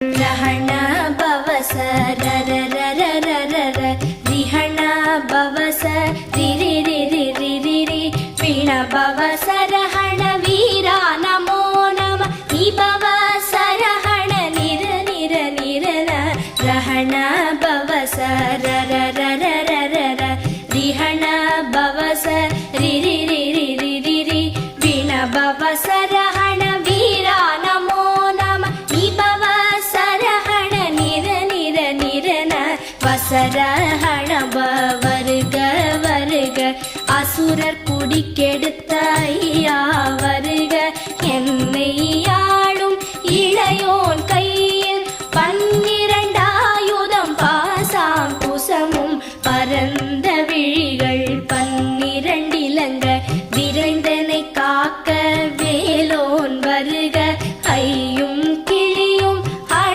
रहण बवस र र र र र र र रिहण बवस रि रि रि रि रि रि रि वीण बवस रहण वीरा नमो नम नि बवस रहण निर निर निर न रहण बवस र र र र र र र रिहण बवस रि रि रि रि रि रि रि वीण बवस रहण वीरा नमो नम नि बवस रहण निर निर निर न வசரஹண வருக வருக அசுரர் குடிக்கெடுத்த